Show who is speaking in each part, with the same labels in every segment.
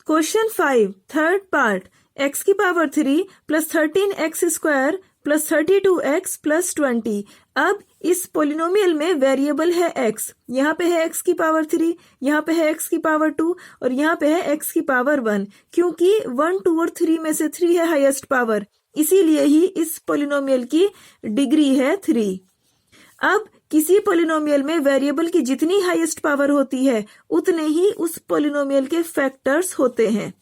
Speaker 1: Question 5 third part x की power 3 plus 13x² plus 32x plus 20। अब इस polynomial में वेरिएबल है x, यहाँ पे है x की पावर 3, यहाँ पे है x की पावर 2 और यहाँ पे है x की पावर 1। क्योंकि 1, 2 और 3 में से 3 है हाईएस्ट पावर, इसीलिए ही इस पोलिनोमियल की डिग्री है 3। अब किसी पोलिनोमियल में वेरिएबल की जितनी हाईएस्ट पावर होती है उतने ही उस पोलिनोमियल के फैक्टर्स होते हैं।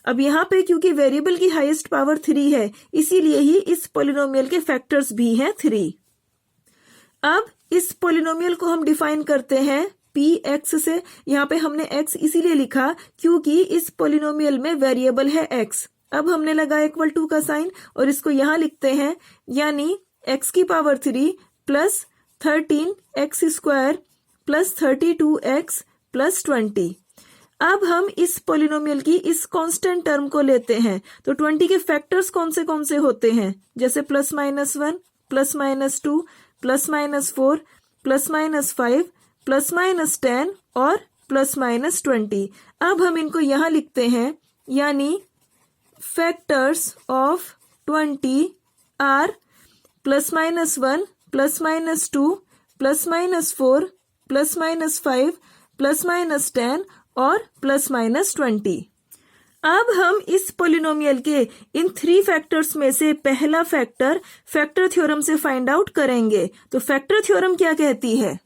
Speaker 1: अब यहाँ पे क्योंकि वेरिएबल की हाईएस्ट पावर 3 है, इसीलिए ही इस पोलिनोमियल के फैक्टर्स भी हैं 3। अब इस पोलिनोमियल को हम डिफाइन करते हैं px से। यहाँ पे हमने x इसीलिए लिखा क्योंकि इस पोलिनोमियल में वेरिएबल है x। अब हमने लगा =2 का साइन और इसको यहाँ लिखते हैं, यानी x की power 3 plus 13x² plus 32x plus 20। अब हम इस पोलिनोमियल की इस कांस्टेंट टर्म को लेते हैं, तो 20 के फैक्टर्स कौन से होते हैं, जैसे +-1, +-2, +-4, +-5, +-10 और +-20। अब हम इनको यहाँ लिखते हैं, यानी फैक्टर्स ऑफ 20 आर +-1, +-2, +-4, +-5, +-10 और +-20। अब हम इस पोलिनोमियल के इन 3 फैक्टर्स में से पहला फैक्टर थ्योरम से फाइंड आउट करेंगे। तो फैक्टर थ्योरम क्या कहती है?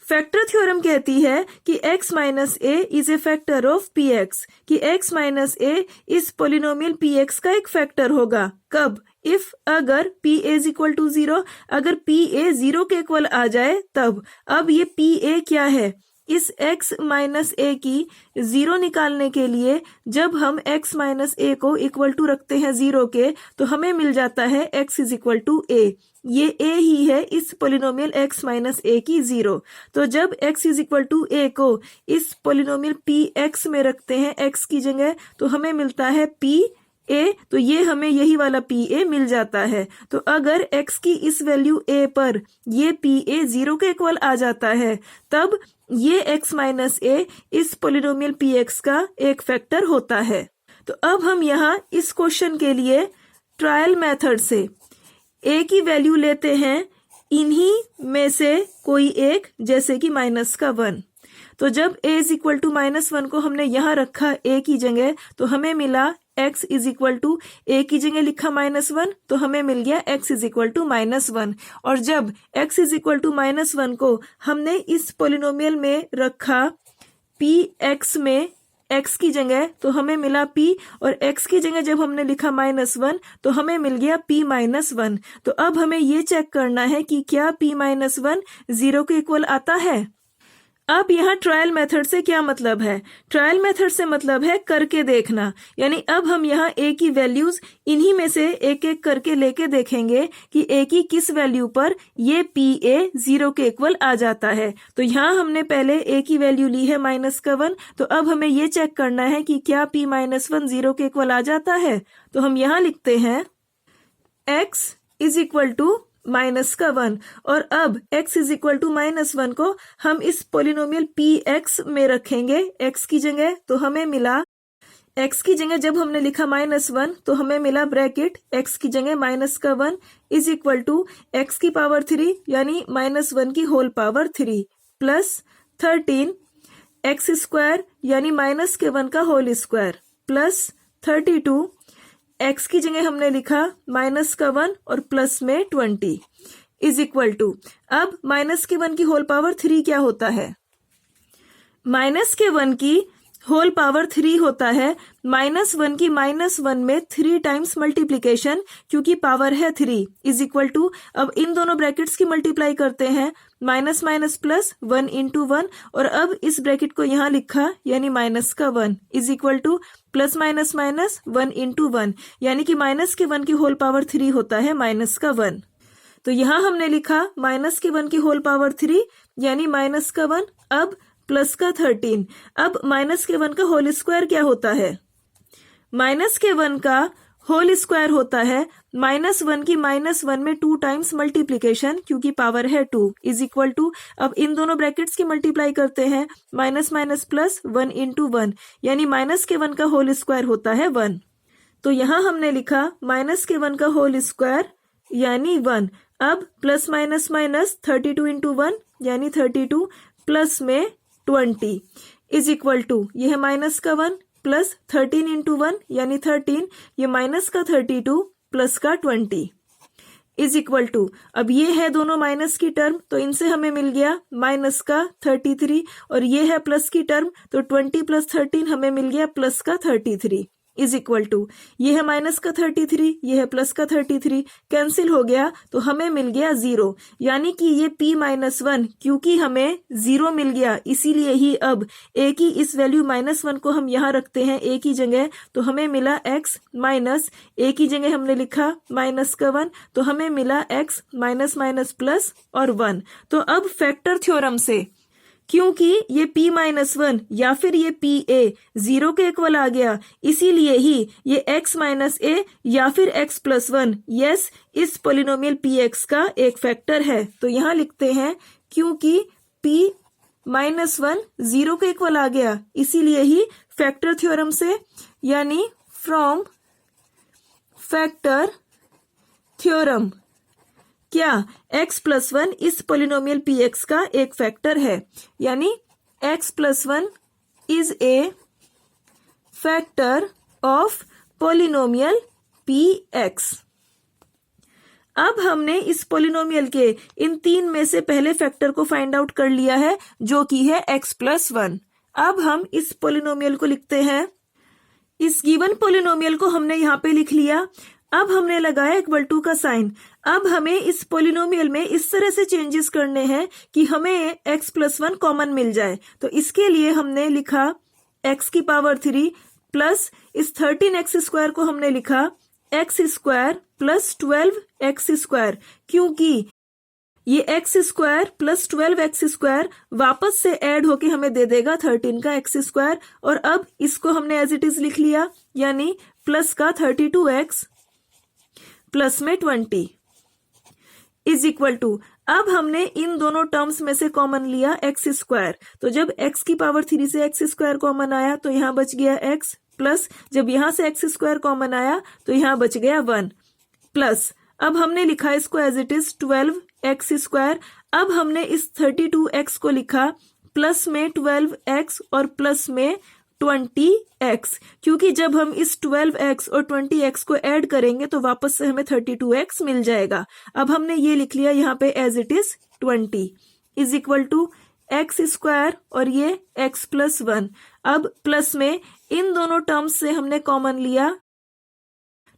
Speaker 1: फैक्टर थ्योरम कहती है कि x minus a is a factor of px, कि x माइनस a इस पोलिनोमियल px का एक फैक्टर होगा। कब? इफ अगर p a is equal to 0, अगर p a 0 के इक्वल आ जाए तब। अब ये p a क्या है? इस x माइनस a की 0 निकालने के लिए जब हम x माइनस a को इक्वल टू रखते हैं 0 के, तो हमें मिल जाता है x is equal to a। ये a ही है इस पोलिनोमियल x माइनस a की 0। तो जब x is equal to a को इस पोलिनोमियल px में रखते हैं x की जगह, तो हमें मिलता है p a, तो ये हमें यही वाला p a मिल जाता है। तो अगर x की इस वैल्यू a पर ये p a 0 के इक्वल आ जाता है, तब ये x माइनस a इस पोलिनोमियल px का एक फैक्टर होता है। तो अब हम यहाँ इस क्वेश्चन के लिए ट्रायल मेथड से a की वैल्यू लेते हैं इन्हीं में से कोई एक, जैसे कि -1। तो जब a इज इक्वल टू -1 को हमने यहाँ रखा a की जगह, तो हमें मिला x is equal to a की जगह लिखा -1, तो हमें मिल गया x इज इक्वल टू -1। और जब x इज इक्वल टू -1 को हमने इस पोलिनोमियल में रखा px में x की जगह, तो हमें मिला p, और x की जगह जब हमने लिखा -1 तो हमें मिल गया p-1। तो अब हमें ये चेक करना है कि क्या p-1 0 के इक्वल आता है। अब यहाँ ट्रायल मेथड से क्या मतलब है? ट्रायल मेथड से मतलब है करके देखना, यानी अब हम यहाँ a की वैल्यूज इन्हीं में से एक एक करके लेके देखेंगे कि a की किस वैल्यू पर ये pa 0 के इक्वल आ जाता है। तो यहाँ हमने पहले a की वैल्यू ली है -1, तो अब हमें ये चेक करना है कि क्या p-1 0 के इक्वल आ जाता है। तो हम यहाँ लिखते हैं x इज इक्वल टू -1, और अब x इज इक्वल टू -1 को हम इस पोलिनोमियल px में रखेंगे x की जगह। तो हमें मिला x की जगह जब हमने लिखा -1, तो हमें मिला ब्रैकेट x की जगह -1 इज इक्वल टू x की पावर 3, यानी -1 की होल पावर 3 प्लस 13x² यानी -1 का होल स्क्वायर प्लस 32 x की जगह हमने लिखा -1 और प्लस में 20 इज इक्वल टू, अब -1 की होल पावर 3 क्या होता है? -1 की होल पावर 3 होता है -1 की -1 में 3 टाइम्स मल्टीप्लीकेशन, क्योंकि पावर है 3 इज इक्वल टू, अब इन दोनों ब्रैकेट्स की मल्टीप्लाई करते हैं, माइनस माइनस प्लस 1 इंटू 1, और अब इस ब्रैकेट को यहाँ लिखा यानी -1 is equal two plus minus minus 1 into 1, यानी कि -1 की होल पावर 3 होता है -1। तो यहाँ हमने लिखा -1 की होल पावर 3 यानी -1, अब प्लस का 13। अब -1 का होल स्क्वायर क्या होता है? -1 का होल स्क्वायर होता है -1 की -1 में 2 टाइम्स मल्टीप्लीकेशन, क्योंकि पावर है 2, इज इक्वल टू, अब इन दोनों ब्रैकेट्स की मल्टीप्लाई करते हैं, माइनस माइनस प्लस 1 इंटू 1, यानी माइनस के 1 का होल स्क्वायर होता है 1। तो यहाँ हमने लिखा माइनस के 1 का होल स्क्वायर यानी 1। अब प्लस माइनस माइनस 32 इंटू 1 यानी 32 प्लस में 20 इज इक्वल टू, यह है माइनस का 1 प्लस 13 इंटू 1 यानी 13, ये माइनस का 32 प्लस का 20 इज इक्वल टू, अब ये है दोनों माइनस की टर्म, तो इनसे हमें मिल गया माइनस का 33, और ये है प्लस की टर्म, तो 20 प्लस 13 हमें मिल गया प्लस का 33 इज इक्वल टू, ये है माइनस का 33, ये है प्लस का 33, कैंसिल हो गया तो हमें मिल गया 0, यानी कि ये p-1, क्योंकि हमें 0 मिल गया इसीलिए ही अब a की इस वैल्यू -1 को हम यहाँ रखते हैं a की जगह, तो हमें मिला x माइनस, a की जगह हमने लिखा माइनस का 1, तो हमें मिला x माइनस माइनस प्लस और 1। तो अब फैक्टर थ्योरम से, क्योंकि ये p-1 या फिर ये pa 0 के इक्वल आ गया, इसीलिए ही ये x माइनस a या फिर x प्लस 1 यस इस पोलिनोमियल px का एक फैक्टर है। तो यहाँ लिखते हैं क्योंकि p-1 0 के इक्वल आ गया, इसीलिए ही फैक्टर थ्योरम से, यानी फ्रॉम फैक्टर थ्योरम, क्या x प्लस 1 इस पोलिनोमियल px का एक फैक्टर है, यानी x plus 1 is a factor of polynomial px। अब हमने इस पोलिनोमियल के इन 3 में से पहले फैक्टर को फाइंड आउट कर लिया है, जो कि है x प्लस 1। अब हम इस पोलिनोमियल को लिखते हैं, इस गिवन पोलिनोमियल को हमने यहाँ पे लिख लिया। अब हमने लगाया इक्वल टू का साइन। अब हमें इस पोलिनोमियल में इस तरह से चेंजेस करने हैं कि हमें x प्लस 1 कॉमन मिल जाए। तो इसके लिए हमने लिखा x की पावर 3 प्लस इस 13x स्क्वायर को हमने लिखा x square plus 12x square, क्योंकि ये x square plus 12x square वापस से ऐड होके हमें दे देगा 13 का x स्क्वायर। और अब इसको हमने एज इट इज लिख लिया, यानी प्लस का 32x प्लस में 20 इज इक्वल टू, अब हमने इन दोनों टर्म्स में से कॉमन लिया x स्क्वायर। तो जब x की पावर 3 से x स्क्वायर कॉमन आया तो यहाँ बच गया x, प्लस जब यहाँ से x स्क्वायर कॉमन आया तो यहाँ बच गया 1, प्लस अब हमने लिखा इसको as it is 12x square. अब हमने इस 32x को लिखा प्लस में 12x और प्लस में 20x, क्योंकि जब हम इस 12x और 20x को ऐड करेंगे तो वापस से हमें 32x मिल जाएगा। अब हमने ये लिख लिया यहाँ पे as it is 20 is equal to x square और ये x प्लस 1। अब प्लस में इन दोनों टर्म्स से हमने कॉमन लिया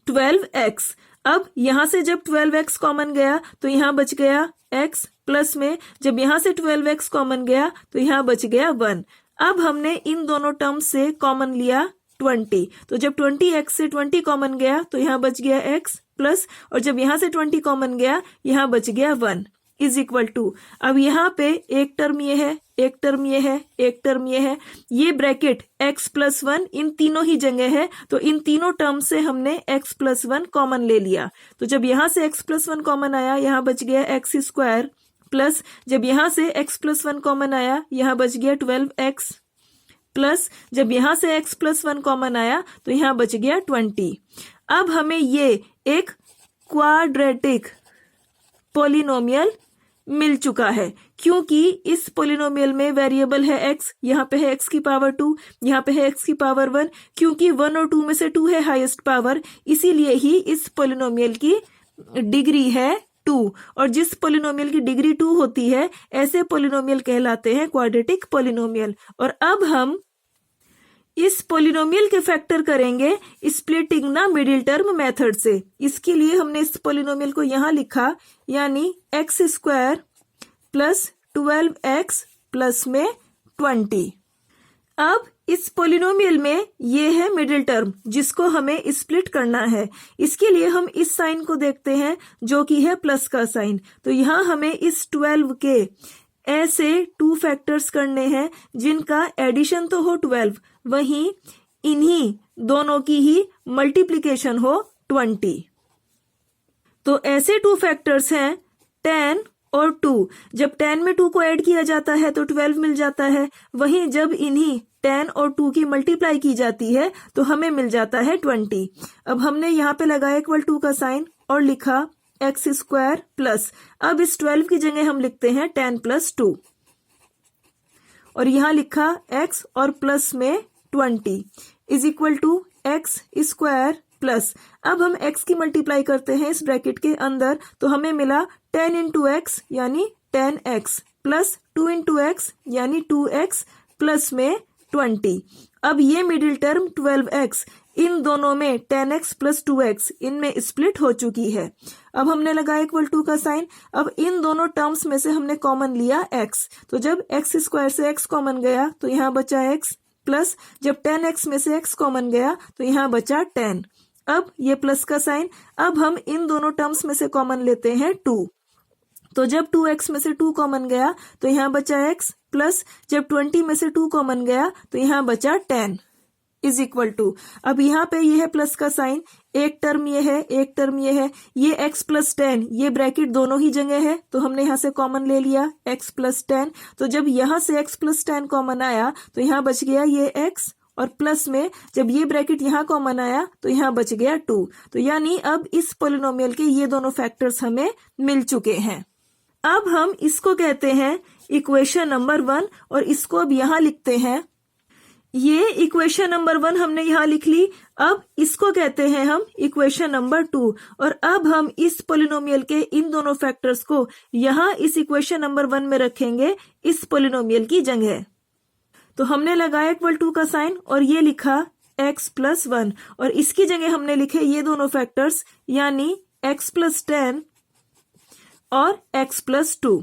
Speaker 1: 12x। अब यहाँ से जब 12x कॉमन गया तो यहाँ बच गया x, प्लस में जब यहाँ से 12x कॉमन गया तो यहाँ बच गया 1। अब हमने इन दोनों टर्म्स से कॉमन लिया 20, तो जब 20x से 20 कॉमन गया तो यहाँ बच गया x, प्लस और जब यहाँ से 20 कॉमन गया यहाँ बच गया 1 इज इक्वल टू, अब यहाँ पे एक टर्म ये है, एक टर्म ये है, एक टर्म ये है, ये ब्रैकेट x प्लस 1 इन तीनों ही जगह है, तो इन तीनों टर्म से हमने x प्लस 1 कॉमन ले लिया। तो जब यहाँ से x प्लस 1 कॉमन आया यहाँ बच गया x स्क्वायर, प्लस जब यहाँ से x प्लस 1 कॉमन आया यहाँ बच गया 12x, प्लस जब यहाँ से x प्लस 1 कॉमन आया तो यहाँ बच गया 20। अब हमें ये एक क्वाड्रेटिक पोलिनोमियल मिल चुका है, क्योंकि इस पोलिनोमियल में वेरिएबल है x, यहाँ पे है x की पावर 2, यहाँ पे है x की पावर 1, क्योंकि 1 और 2 में से 2 है हाईएस्ट पावर, इसीलिए ही इस पोलिनोमियल की डिग्री है 2, और जिस पोलिनोमियल की डिग्री 2 होती है ऐसे पोलिनोमियल कहलाते हैं क्वाड्रेटिक पोलिनोमियल। और अब हम इस पोलिनोमियल के फैक्टर करेंगे स्प्लिटिंग ना मिडिल टर्म मेथड से। इसके लिए हमने इस पोलिनोमियल को यहाँ लिखा, यानी x square plus 12x plus में 20। अब इस पोलिनोमियल में ये है मिडिल टर्म जिसको हमें स्प्लिट करना है। इसके लिए हम इस साइन को देखते हैं जो कि है प्लस का साइन। तो यहाँ हमें इस 12 के ऐसे 2 फैक्टर्स करने हैं जिनका एडिशन तो हो 12, वहीं इन्हीं दोनों की ही मल्टीप्लिकेशन हो 20। तो ऐसे 2 फैक्टर्स हैं 10 और 2। जब 10 में 2 को ऐड किया जाता है तो 12 मिल जाता है। वहीं जब इन्हीं 10 और 2 की मल्टीप्लाई की जाती है तो हमें मिल जाता है 20। अब हमने यहाँ पे लगाया इक्वल टू का साइन और लिखा एक्स स्क्वायर प्लस, अब इस 12 की जगह हम लिखते हैं 10 प्लस 2 और यहाँ लिखा x और प्लस में 20 is equal to x square plus, अब हम x की मल्टीप्लाई करते हैं इस ब्रैकेट के अंदर तो हमें मिला 10 इंटू एक्स यानी 10x प्लस 2 इंटू एक्स यानी 2x प्लस में 20। अब ये मिडिल टर्म 12x इन दोनों में 10x प्लस 2x इनमें स्प्लिट हो चुकी है। अब हमने लगाया इक्वल टू का साइन। अब इन दोनों टर्म्स में से हमने कॉमन लिया x, तो जब x स्क्वायर से x कॉमन गया तो यहाँ बचा x प्लस जब 10x में से x कॉमन गया तो यहाँ बचा 10। अब ये प्लस का साइन, अब हम इन दोनों टर्म्स में से कॉमन लेते हैं 2, तो जब 2x में से 2 कॉमन गया तो यहाँ बचा x प्लस जब 20 में से 2 कॉमन गया तो यहाँ बचा 10 इज इक्वल टू, अब यहाँ पे ये है प्लस का साइन, एक टर्म ये है एक टर्म ये है, ये x प्लस 10 ये ब्रैकेट दोनों ही जगह है तो हमने यहाँ से कॉमन ले लिया x प्लस 10, तो जब यहाँ से x प्लस 10 कॉमन आया तो यहाँ बच गया ये x और प्लस में जब ये ब्रैकेट यहाँ कॉमन आया तो यहाँ बच गया 2। तो यानी अब इस पॉलिनोमियल के ये दोनों फैक्टर्स हमें मिल चुके हैं। अब हम इसको कहते हैं इक्वेशन नंबर 1 और इसको अब यहाँ लिखते हैं। ये इक्वेशन नंबर 1 हमने यहाँ लिख ली। अब इसको कहते हैं हम इक्वेशन नंबर 2 और अब हम इस पॉलिनोमियल के इन दोनों फैक्टर्स को यहाँ इस इक्वेशन नंबर 1 में रखेंगे इस पॉलिनोमियल की जगह। तो हमने लगाया इक्वल टू का साइन और ये लिखा x प्लस 1 और इसकी जगह हमने लिखे ये दोनों फैक्टर्स यानी x प्लस 10 और x प्लस 2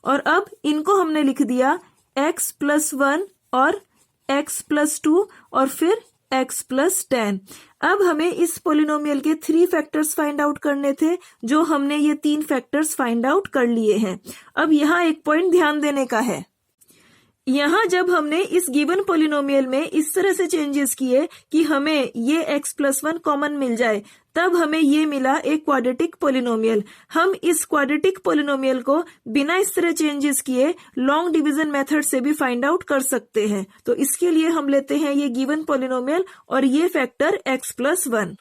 Speaker 1: और अब इनको हमने लिख दिया x प्लस 1 और x प्लस 2 और फिर x प्लस 10। अब हमें इस पॉलिनोमियल के 3 फैक्टर्स फाइंड आउट करने थे जो हमने ये 3 फैक्टर्स फाइंड आउट कर लिए हैं। अब यहाँ एक पॉइंट ध्यान देने का है, यहाँ जब हमने इस गिवन पॉलिनोमियल में इस तरह से चेंजेस किए कि हमें ये x प्लस 1 कॉमन मिल जाए तब हमें ये मिला एक क्वाड्रेटिक पॉलिनोमियल। हम इस क्वाड्रेटिक पॉलिनोमियल को बिना इस तरह चेंजेस किए लॉन्ग डिवीजन मेथड से भी फाइंड आउट कर सकते हैं। तो इसके लिए हम लेते हैं ये गिवन पॉलिनोमियल और ये फैक्टर x प्लस 1।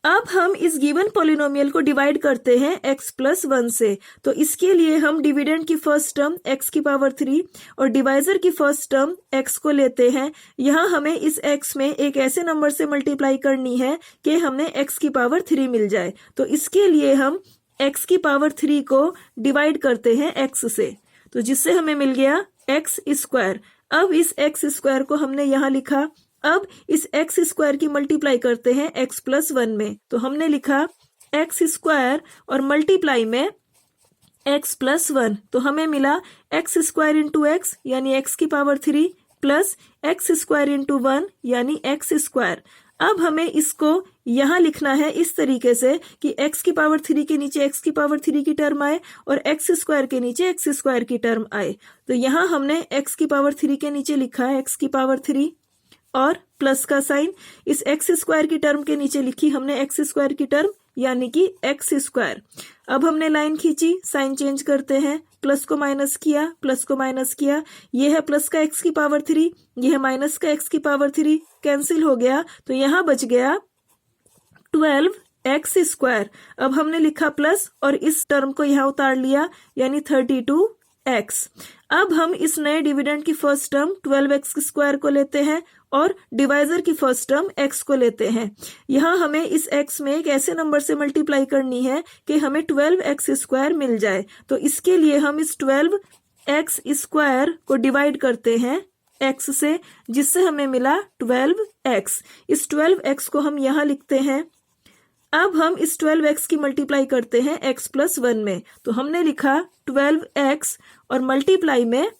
Speaker 1: अब हम इस गिवन पॉलिनोमियल को डिवाइड करते हैं x प्लस 1 से। तो इसके लिए हम डिविडेंड की फर्स्ट टर्म x की पावर 3 और डिवाइजर की फर्स्ट टर्म x को लेते हैं। यहाँ हमें इस x में एक ऐसे नंबर से मल्टीप्लाई करनी है कि हमें x की पावर 3 मिल जाए। तो इसके लिए हम x की पावर 3 को डिवाइड करते हैं x से, तो जिससे हमें मिल गया x स्क्वायर। अब इस x स्क्वायर को हमने यहाँ लिखा। अब इस x स्क्वायर की मल्टीप्लाई करते हैं x प्लस 1 में, तो हमने लिखा x स्क्वायर और मल्टीप्लाई में x प्लस 1, तो हमें मिला x स्क्वायर इंटू एक्स यानी x की power 3 plus x square into 1 यानी x स्क्वायर। अब हमें इसको यहाँ लिखना है इस तरीके से कि x की पावर 3 के नीचे x की पावर 3 की टर्म आए और x स्क्वायर के नीचे x स्क्वायर की टर्म आए। तो यहाँ हमने x की पावर 3 के नीचे लिखा है x की पावर 3 और प्लस का साइन, इस x स्क्वायर की टर्म के नीचे लिखी हमने x स्क्वायर की टर्म यानी कि x स्क्वायर। अब हमने लाइन खींची, साइन चेंज करते हैं, प्लस को माइनस किया, प्लस को माइनस किया, ये है प्लस का x की पावर 3, ये है माइनस का x की पावर 3, कैंसिल हो गया तो यहाँ बच गया 12x स्क्वायर। अब हमने लिखा प्लस और इस टर्म को यहाँ उतार लिया यानी 32x। अब हम इस नए डिविडेंड की फर्स्ट टर्म 12x स्क्वायर को लेते हैं और डिवाइजर की फर्स्ट टर्म x को लेते हैं। यहाँ हमें इस x में एक ऐसे नंबर से मल्टीप्लाई करनी है कि हमें 12x स्क्वायर मिल जाए। तो इसके लिए हम इस 12x स्क्वायर को डिवाइड करते हैं x से, जिससे हमें मिला 12x। इस 12x को हम यहाँ लिखते हैं। अब हम इस 12x की मल्टीप्लाई करते हैं x प्लस 1 में, तो हमने लिखा 12x और मल्टीप्लाई में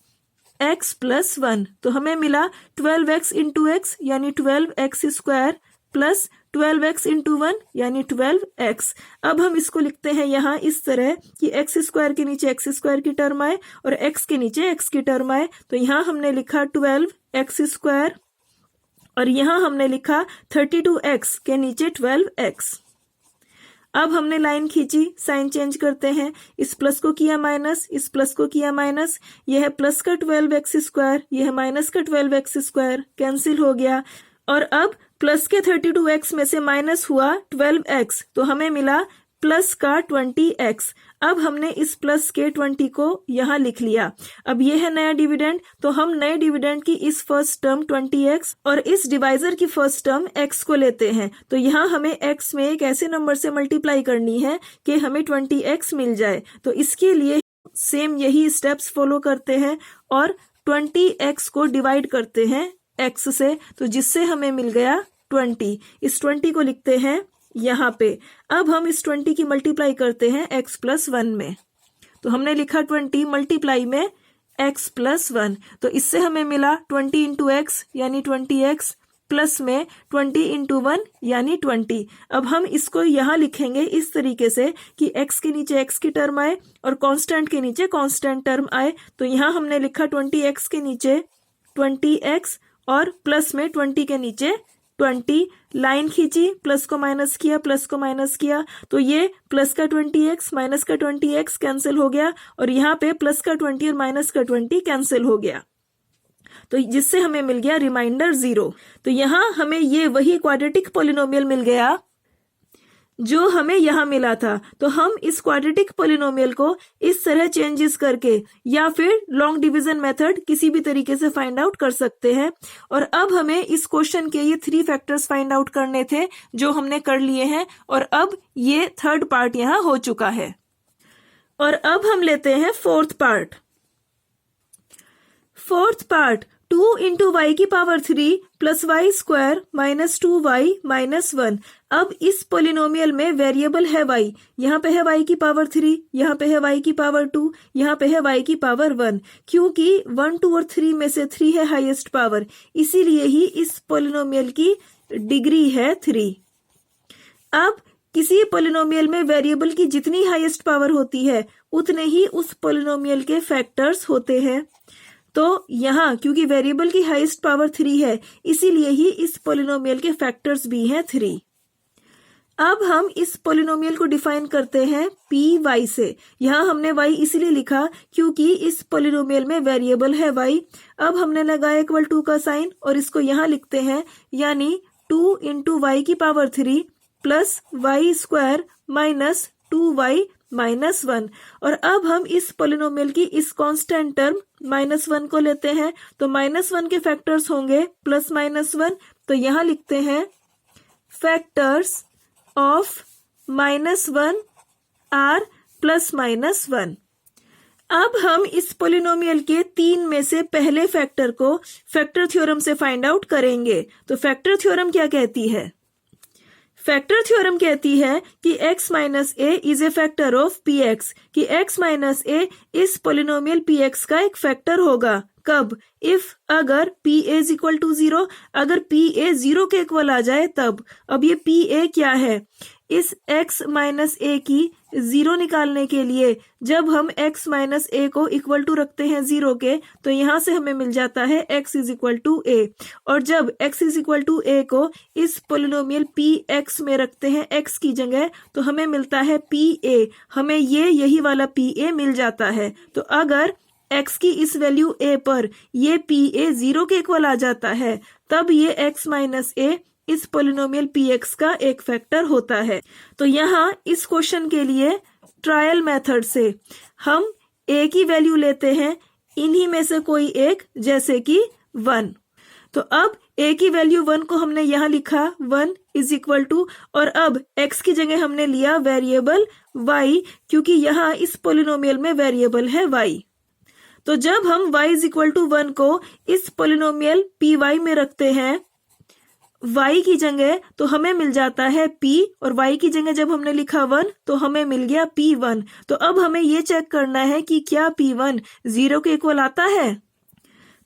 Speaker 1: x प्लस 1, तो हमें मिला 12x इंटू एक्स यानी 12x square plus 12x into 1 यानी 12x। अब हम इसको लिखते हैं यहाँ इस तरह कि x स्क्वायर के नीचे x स्क्वायर की टर्म आए और x के नीचे x की टर्म आए। तो यहाँ हमने लिखा 12x स्क्वायर और यहाँ हमने लिखा 32x के नीचे 12x। अब हमने लाइन खींची, साइन चेंज करते हैं, इस प्लस को किया माइनस, इस प्लस को किया माइनस, यह है प्लस का 12x स्क्वायर, यह है माइनस का 12x स्क्वायर, कैंसिल हो गया। और अब प्लस के 32x में से माइनस हुआ 12x, तो हमें मिला प्लस का 20x। अब हमने इस प्लस के 20 को यहाँ लिख लिया। अब ये है नया डिविडेंड, तो हम नए डिविडेंड की इस फर्स्ट टर्म 20x और इस डिवाइजर की फर्स्ट टर्म x को लेते हैं। तो यहाँ हमें x में एक ऐसे नंबर से मल्टीप्लाई करनी है कि हमें 20x मिल जाए। तो इसके लिए सेम यही स्टेप्स फॉलो करते हैं और 20x को डिवाइड करते हैं x से, तो जिससे हमें मिल गया 20। इस 20 को लिखते हैं यहाँ पे। अब हम इस 20 की मल्टीप्लाई करते हैं x प्लस 1 में, तो हमने लिखा 20 मल्टीप्लाई में x प्लस 1, तो इससे हमें मिला 20 इंटू एक्स यानी 20x प्लस में 20 इंटू 1 यानी 20। अब हम इसको यहाँ लिखेंगे इस तरीके से कि x के नीचे x की टर्म आए और कांस्टेंट के नीचे कांस्टेंट टर्म आए। तो यहाँ हमने लिखा 20x के नीचे 20x और प्लस में 20 के नीचे 20। लाइन खींची, प्लस को माइनस किया, प्लस को माइनस किया, तो ये प्लस का 20x माइनस का 20x कैंसिल हो गया और यहाँ पे प्लस का 20 और माइनस का 20 कैंसिल हो गया, तो जिससे हमें मिल गया रिमाइंडर 0। तो यहाँ हमें ये वही क्वाड्रेटिक पॉलिनोमियल मिल गया जो हमें यहाँ मिला था। तो हम इस क्वाड्रेटिक पॉलिनोमियल को इस तरह चेंजेस करके या फिर लॉन्ग डिवीजन मेथड किसी भी तरीके से फाइंड आउट कर सकते हैं। और अब हमें इस क्वेश्चन के ये 3 फैक्टर्स फाइंड आउट करने थे जो हमने कर लिए हैं और अब ये थर्ड पार्ट यहाँ हो चुका है। और अब हम लेते हैं fourth part. Fourth part 2 into y की power 3 plus y square minus 2y minus 1। अब इस पोलिनोमियल में वेरिएबल है y, यहाँ पे है y की पावर 3, यहाँ पे है y की पावर 2, यहाँ पे है y की पावर 1। क्योंकि 1, 2 और 3 में से 3 है हाईएस्ट पावर, इसीलिए ही इस पोलिनोमियल की डिग्री है 3। अब किसी पोलिनोमियल में वेरिएबल की जितनी हाईएस्ट पावर होती है उतने ही उस पोलिनोमियल के फैक्टर्स होते हैं। तो यहाँ क्योंकि वेरिएबल की हाईएस्ट पावर 3 है, इसीलिए ही इस पोलिनोमियल के फैक्टर्स भी हैं 3। अब हम इस पोलिनोमियल को डिफाइन करते हैं पी वाई से। यहाँ हमने y इसलिए लिखा क्योंकि इस पोलिनोमियल में वेरिएबल है y। अब हमने लगाया इक्वल टू का साइन और इसको यहाँ लिखते हैं, यानी 2 इंटू वाई की power 3 plus y square minus 2y minus 1। और अब हम इस पोलिनोमियल की इस कांस्टेंट टर्म माइनस 1 को लेते हैं, तो माइनस 1 के फैक्टर्स होंगे प्लस माइनस 1। तो यहाँ लिखते हैं factors of minus 1 are plus minus 1। अब हम इस पोलिनोमियल के 3 में से पहले फैक्टर को फैक्टर थ्योरम से फाइंड आउट करेंगे। तो फैक्टर थ्योरम क्या कहती है? फैक्टर थ्योरम कहती है कि x minus A is a factor of px, कि x माइनस ए इस पोलिनोमियल px का एक फैक्टर होगा। कब? इफ अगर p इज इक्वल टू 0, अगर p a 0 के इक्वल आ जाए तब। अब ये p a क्या है? इस x माइनस ए की 0 निकालने के लिए जब हम x माइनस ए को इक्वल टू रखते हैं 0 के, तो यहाँ से हमें मिल जाता है x इज इक्वल टू ए। और जब x इज इक्वल टू ए को इस पोलिनोमियल px में रखते हैं x की जगह, तो हमें मिलता है pa। हमें यही वाला pa मिल जाता है। तो अगर x की इस वैल्यू a पर ये pa 0 के इक्वल आ जाता है, तब ये x माइनस ए इस पोलिनोमियल px का एक फैक्टर होता है। तो यहाँ इस क्वेश्चन के लिए ट्रायल मेथड से हम a की वैल्यू लेते हैं, इन्हीं में से कोई एक, जैसे कि 1। तो अब a की वैल्यू 1 को हमने यहाँ लिखा 1 इज इक्वल टू, और अब x की जगह हमने लिया वेरिएबल y, क्योंकि यहाँ इस पोलिनोमियल में वेरिएबल है y। तो जब हम y इज इक्वल टू 1 को इस पोलिनोमियल py में रखते हैं y की जगह, तो हमें मिल जाता है p, और y की जगह जब हमने लिखा 1 तो हमें मिल गया p1। तो अब हमें ये चेक करना है कि क्या p1 0 के इक्वल आता है।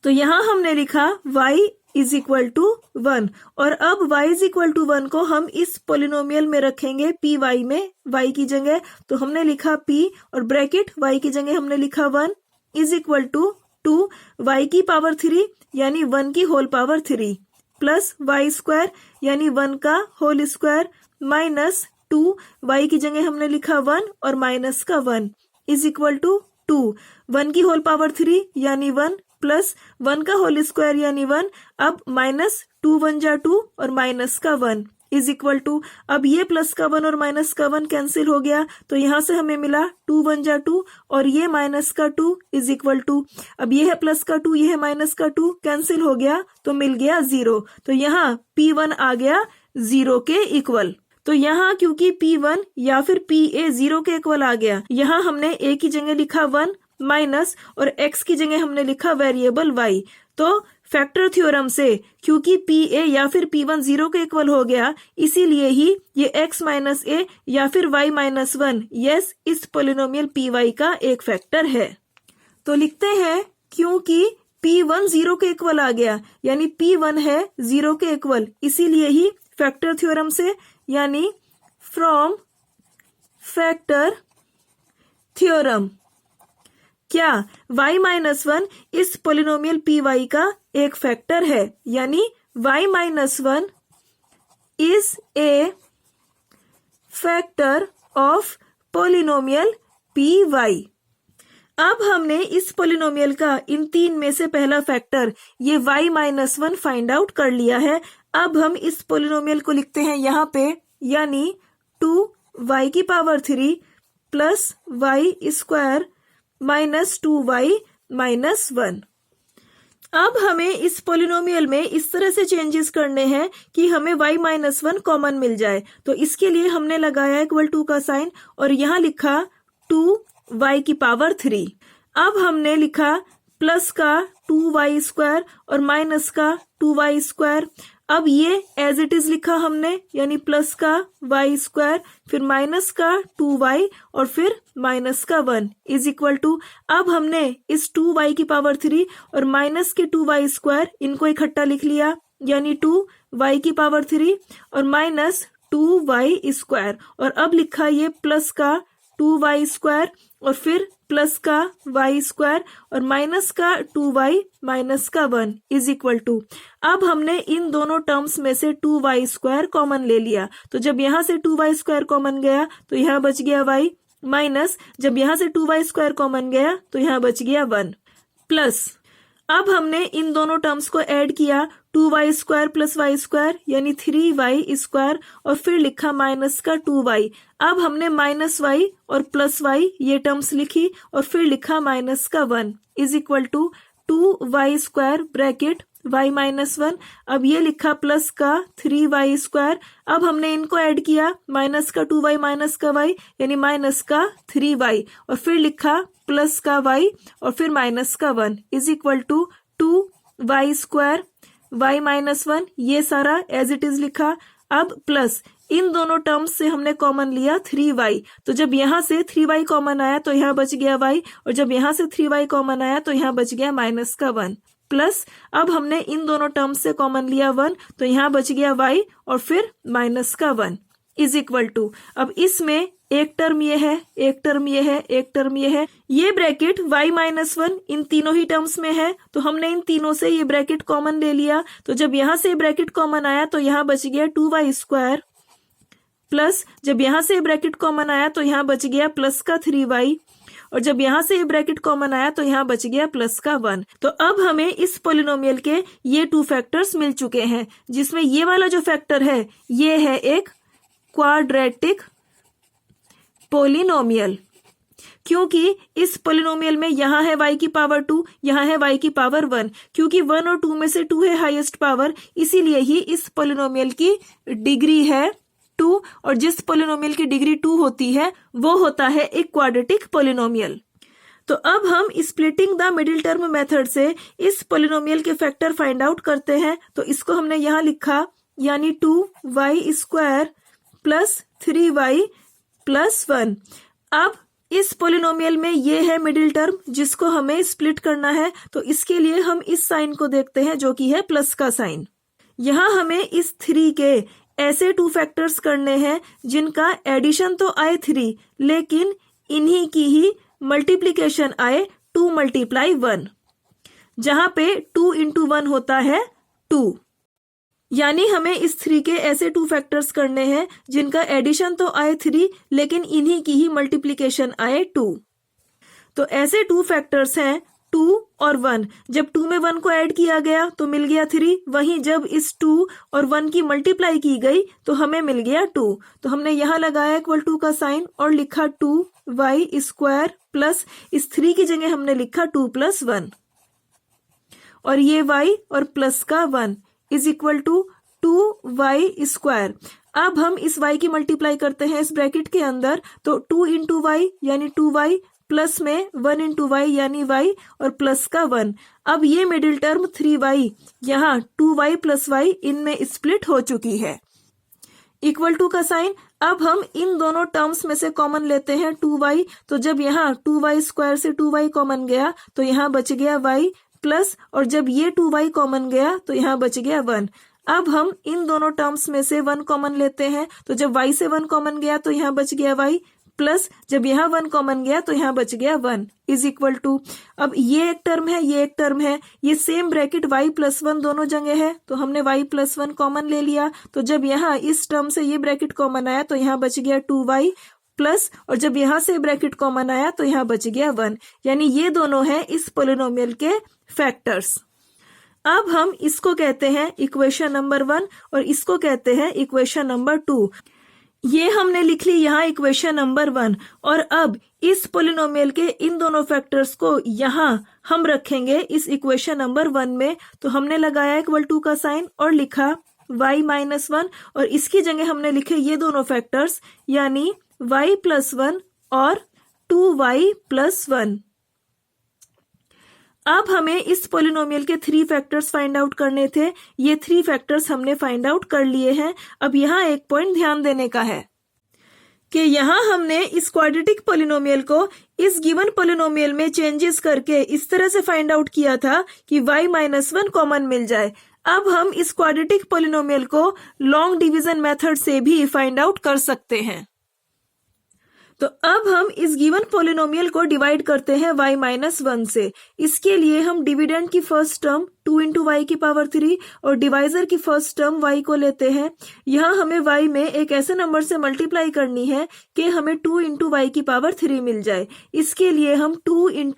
Speaker 1: तो यहाँ हमने लिखा y इज इक्वल टू 1, और अब y इज इक्वल टू 1 को हम इस पोलिनोमियल में रखेंगे py में y की जगह। तो हमने लिखा p और ब्रैकेट y की जगह हमने लिखा 1 इज इक्वल टू 2 y की पावर 3 यानी 1 की whole power 3 plus y square यानी 1 का होल स्क्वायर माइनस 2, वाई की जगह हमने लिखा 1 और माइनस का 1 इज इक्वल टू 2। 1 की होल पावर 3 यानी 1 प्लस 1 का होल स्क्वायर यानी 1, अब माइनस 2 1 जा 2 और माइनस का 1 इज इक्वल टू, अब ये प्लस का 1 और माइनस का 1 कैंसिल हो गया तो यहाँ से हमें मिला 2 1 जा 2 और ये माइनस का 2 इज इक्वल टू, अब ये है प्लस का 2 ये है माइनस का 2 कैंसिल हो गया तो मिल गया 0। तो यहाँ P1 आ गया 0 के इक्वल। तो यहाँ क्योंकि P1 या फिर PA 0 के इक्वल आ गया, यहाँ हमने A की जगह लिखा 1 माइनस और X की जगह हमने लिखा वेरिएबल Y। तो फैक्टर थ्योरम से क्योंकि PA या फिर P1 0 के इक्वल हो गया, इसीलिए ही ये X माइनस A या फिर Y माइनस 1 यस इस पोलिनोमियल PY का एक फैक्टर है। तो लिखते हैं क्योंकि P1 0 के इक्वल आ गया यानी P1 है 0 के इक्वल, इसीलिए ही फैक्टर थ्योरम से यानी फ्रॉम फैक्टर थ्योरम क्या y माइनस 1 इस पोलिनोमियल PY का एक फैक्टर है, यानी y minus 1 is a factor of polynomial PY। अब हमने इस पोलिनोमियल का इन तीन में से पहला फैक्टर ये y माइनस 1 फाइंड आउट कर लिया है। अब हम इस पोलिनोमियल को लिखते हैं यहाँ पे यानी 2y की power 3 plus y square minus 2y minus 1। अब हमें इस पोलिनोमियल में इस तरह से चेंजेस करने हैं कि हमें y माइनस 1 कॉमन मिल जाए। तो इसके लिए हमने लगाया इक्वल टू का साइन और यहाँ लिखा 2y की पावर 3। अब हमने लिखा प्लस का 2y स्क्वायर और माइनस का 2y स्क्वायर। अब ये एज इट इज लिखा हमने यानी प्लस का y स्क्वायर फिर माइनस का 2y और फिर माइनस का 1 इज इक्वल टू, अब हमने इस 2y की पावर 3 और माइनस के 2y स्क्वायर इनको इकट्ठा लिख लिया यानी 2y की पावर 3 और माइनस 2y स्क्वायर और अब लिखा ये प्लस का 2y स्क्वायर और फिर प्लस का y स्क्वायर और माइनस का 2y माइनस का 1 इज इक्वल टू, अब हमने इन दोनों टर्म्स में से 2y स्क्वायर कॉमन ले लिया। तो जब यहाँ से 2y स्क्वायर कॉमन गया तो यहाँ बच गया y माइनस जब यहाँ से 2y स्क्वायर कॉमन गया तो यहाँ बच गया 1 प्लस, अब हमने इन दोनों टर्म्स को ऐड किया 2y square plus y square यानी 3y स्क्वायर और फिर लिखा माइनस का 2y। अब हमने माइनस y और प्लस y ये टर्म्स लिखी और फिर लिखा माइनस का 1 is equal to 2y square bracket y minus 1। अब ये लिखा प्लस का 3y स्क्वायर, अब हमने इनको ऐड किया माइनस का 2y माइनस का y यानी माइनस का 3y और फिर लिखा प्लस का y और फिर माइनस का 1 is equal to 2y square y minus 1 ये सारा एज इट इज लिखा। अब प्लस इन दोनों टर्म्स से हमने कॉमन लिया 3y, तो जब यहाँ से 3y कॉमन आया तो यहाँ बच गया y और जब यहाँ से 3y कॉमन आया तो यहाँ बच गया माइनस का 1 प्लस, अब हमने इन दोनों टर्म्स से कॉमन लिया 1 तो यहाँ बच गया y और फिर माइनस का 1 इज इक्वल टू, अब इसमें एक टर्म ये है एक टर्म ये है एक टर्म ये है, ये ब्रैकेट y माइनस 1 इन तीनों ही टर्म्स में है तो हमने इन तीनों से ये ब्रैकेट कॉमन ले लिया। तो जब यहाँ से ब्रैकेट कॉमन आया तो यहाँ बच गया 2y स्क्वायर प्लस जब यहाँ से ब्रैकेट कॉमन आया तो यहाँ बच गया प्लस का 3y और जब यहाँ से ये ब्रैकेट कॉमन आया तो यहाँ बच गया प्लस का 1। तो अब हमें इस पोलिनोमियल के ये 2 फैक्टर्स मिल चुके हैं जिसमें ये वाला जो फैक्टर है ये है एक क्वाड्रेटिक पोलिनोमियल, क्योंकि इस पोलिनोमियल में यहाँ है y की पावर 2 यहाँ है y की पावर 1, क्योंकि 1 और 2 में से 2 है हाईएस्ट पावर इसीलिए ही इस पोलिनोमियल की डिग्री है 2 और जिस पोलिनोमियल की डिग्री 2 होती है वो होता है एक क्वाड्रेटिक पोलिनोमियल। तो अब हम splitting the middle term method से इस पोलिनोमियल के फैक्टर फाइंड आउट करते हैं। तो इसको हमने यहाँ लिखा यानी 2y square plus 3y plus 1। अब इस पोलिनोमियल में ये है मिडिल टर्म जिसको हमें स्प्लिट करना है, तो इसके लिए हम इस साइन को देखते हैं जो कि है प्लस का साइन। यहाँ हमें इस 3 के ऐसे 2 फैक्टर्स करने हैं जिनका एडिशन तो आए 3 लेकिन इन्हीं की ही मल्टीप्लीकेशन आए 2 × 1, जहां पे 2 × 1 होता है 2। यानी हमें इस 3 के ऐसे 2 फैक्टर्स करने हैं जिनका एडिशन तो आए 3 लेकिन इन्हीं की ही मल्टीप्लीकेशन आए 2। तो ऐसे 2 फैक्टर्स हैं 2 और 1। जब 2 में 1 को ऐड किया गया तो मिल गया 3, वहीं जब इस 2 और 1 की मल्टीप्लाई की गई तो हमें मिल गया 2। तो हमने यहाँ लगाया =2 का साइन और लिखा 2y² प्लस इस 3 की जगह हमने लिखा 2 + 1 और ये y और प्लस का 1 = 2y²। अब हम इस y की मल्टीप्लाई करते हैं इस ब्रैकेट के अंदर, तो 2 × y यानी 2y प्लस में 1 × y यानी y और प्लस का 1। अब ये मिडिल टर्म 3y यहाँ 2y + y इनमें स्प्लिट हो चुकी है। =, का साइन। अब हम इन दोनों टर्म्स में से कॉमन लेते हैं 2y, तो जब यहाँ 2y² से 2y कॉमन गया तो यहाँ बच गया y प्लस, और जब ये 2y कॉमन गया तो यहाँ बच गया 1। अब हम इन दोनों टर्म्स में से 1 कॉमन लेते हैं, तो जब y से 1 कॉमन गया तो यहाँ बच गया y प्लस, जब यहाँ 1 कॉमन गया तो यहाँ बच गया 1 = अब ये एक टर्म है, ये एक टर्म है, ये सेम ब्रैकेट y + 1 दोनों जगह है, तो हमने y + 1 कॉमन ले लिया। तो जब यहाँ इस टर्म से ये ब्रैकेट कॉमन आया तो यहाँ बच गया 2y प्लस, और जब यहाँ से ब्रैकेट कॉमन आया तो यहाँ बच गया 1। यानी ये दोनों हैं इस पॉलिनोमियल के फैक्टर्स। अब हम इसको कहते हैं इक्वेशन नंबर 1 और इसको कहते हैं इक्वेशन नंबर 2। ये हमने लिख ली यहाँ इक्वेशन नंबर 1, और अब इस पॉलिनोमियल के इन दोनों फैक्टर्स को यहाँ हम रखेंगे इस इक्वेशन नंबर 1 में। तो हमने लगाया =2 का साइन और लिखा y - 1, और इसकी जगह हमने लिखे ये दोनों फैक्टर्स यानी y + 1 और 2y + 1। अब हमें इस पॉलिनोमियल के 3 फैक्टर्स फाइंड आउट करने थे। ये 3 फैक्टर्स हमने फाइंड आउट कर लिए हैं। अब यहाँ एक पॉइंट ध्यान देने का है कि यहाँ हमने इस क्वाड्रेटिक पॉलिनोमियल को इस गिवन पॉलिनोमियल में चेंजेस करके इस तरह से फाइंड आउट किया था कि y - 1 कॉमन मिल जाए। अब हम इस क्वाड्रेटिक पॉलिनोमियल को लॉन्ग डिवीजन मेथड से भी फाइंड आउट कर सकते हैं। तो अब हम इस गिवन पॉलिनोमियल को डिवाइड करते हैं y - 1 से। इसके लिए हम डिविडेंड की फर्स्ट टर्म 2 × y³ और डिवाइजर की फर्स्ट टर्म y को लेते हैं। यहाँ हमें y में एक ऐसे नंबर से मल्टीप्लाई करनी है कि हमें 2 × y³ मिल जाए। इसके लिए हम 2 ×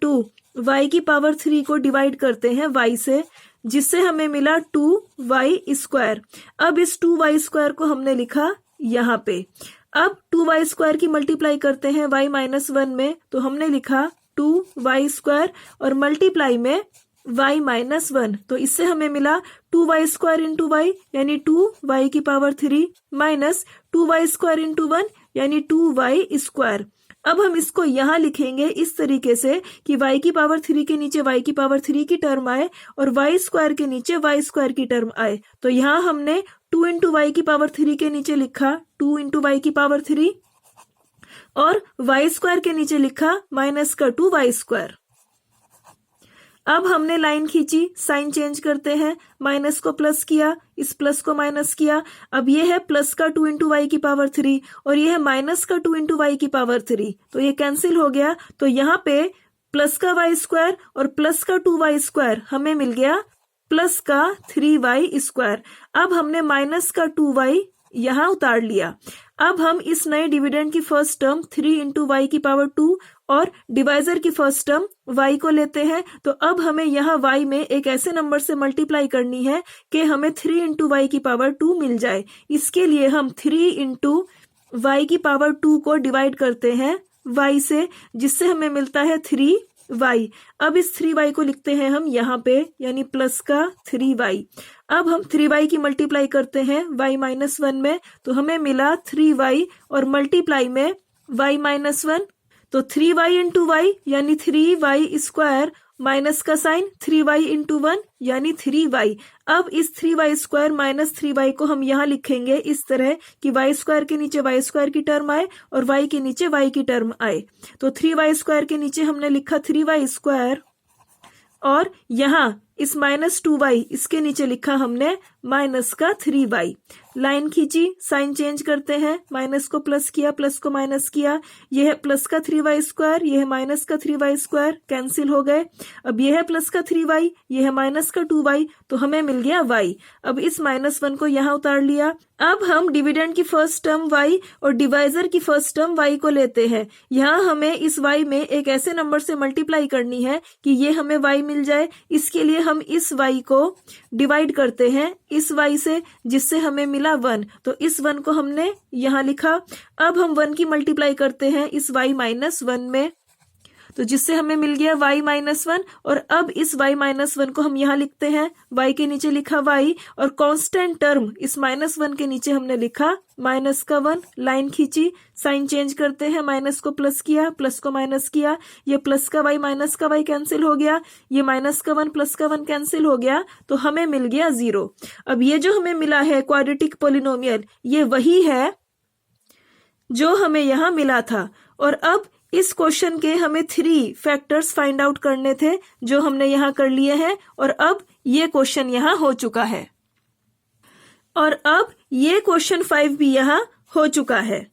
Speaker 1: y³ को डिवाइड करते हैं y से, जिससे हमें मिला 2y²। अब इस 2y² को हमने लिखा यहाँ पे। अब 2y² की मल्टीप्लाई करते हैं y - 1 में, तो हमने लिखा 2y² और मल्टीप्लाई में y - 1, तो इससे हमें मिला 2y² × y यानी 2y³ माइनस 2y² × 1 यानी 2y²। अब हम इसको यहाँ लिखेंगे इस तरीके से कि y³ के नीचे y³ की टर्म आए और y² के नीचे y² की टर्म आए। तो यहाँ हमने 2 × y³ के नीचे लिखा 2 × y³ और y² के नीचे लिखा -2y²। अब हमने लाइन खींची, साइन चेंज करते हैं, माइनस को प्लस किया, इस प्लस को माइनस किया। अब ये है प्लस का 2 × y³ और ये है माइनस का 2 × y³, तो ये कैंसिल हो गया। तो यहाँ पे प्लस का y² और प्लस का 2y² हमें मिल गया प्लस का 3y²। अब हमने माइनस का 2y यहाँ उतार लिया। अब हम इस नए डिविडेंड की फर्स्ट टर्म 3 × y² और डिवाइजर की फर्स्ट टर्म y को लेते हैं। तो अब हमें यहाँ y में एक ऐसे नंबर से मल्टीप्लाई करनी है कि हमें 3 × y² मिल जाए। इसके लिए हम 3 × y² को डिवाइड करते हैं y से, जिससे हमें मिलता है 3y। अब इस 3y को लिखते हैं हम यहाँ पे, यानी प्लस का 3y। अब हम 3y की मल्टीप्लाई करते हैं y - 1 में, तो हमें मिला 3y और मल्टीप्लाई में y - 1, तो 3y × y यानी 3y² माइनस का साइन 3y × 1 यानी 3y। अब इस 3y² माइनस 3y को हम यहाँ लिखेंगे इस तरह कि y² के नीचे y² की टर्म आए और y के नीचे y की टर्म आए। तो 3y² के नीचे हमने लिखा 3y² और यहाँ इस -2y इसके नीचे लिखा हमने माइनस का 3y। लाइन खींची, साइन चेंज करते हैं, माइनस को प्लस किया, प्लस को माइनस किया, यह है प्लस का 3y स्क्वायर, यह है माइनस का 3y स्क्वायर, कैंसिल हो गए। अब यह है प्लस का 3y, यह है माइनस का 2y, तो हमें मिल गया y। अब इस -1 को यहाँ उतार लिया। अब हम डिविडेंड की फर्स्ट टर्म y और डिवाइजर की फर्स्ट टर्म y को लेते हैं। यहाँ हमें इस y में एक ऐसे नंबर से मल्टीप्लाई करनी है कि ये हमें y मिल जाए। इसके लिए हम इस y को डिवाइड करते हैं इस y से, जिससे हमें मिला 1। तो इस 1 को हमने यहाँ लिखा। अब हम 1 की मल्टीप्लाई करते हैं इस y -1 में, तो जिससे हमें मिल गया y -1। और अब इस y -1 को हम यहाँ लिखते हैं, y के नीचे लिखा y, और कांस्टेंट टर्म इस -1 के नीचे हमने लिखा -1। लाइन खींची, साइन चेंज करते हैं, माइनस को प्लस किया, प्लस को माइनस किया, ये प्लस का y माइनस का y कैंसिल हो गया, ये माइनस का 1 प्लस का 1 कैंसिल हो गया, तो हमें मिल गया 0। अब ये जो हमें मिला है क्वाड्रेटिक पोलिनोमियल, ये वही है जो हमें यहाँ मिला था। और अब इस क्वेश्चन के हमें 3 फैक्टर्स फाइंड आउट करने थे, जो हमने यहाँ कर लिए हैं। और अब ये क्वेश्चन यहाँ हो चुका है, और अब ये क्वेश्चन 5 भी यहाँ हो चुका है।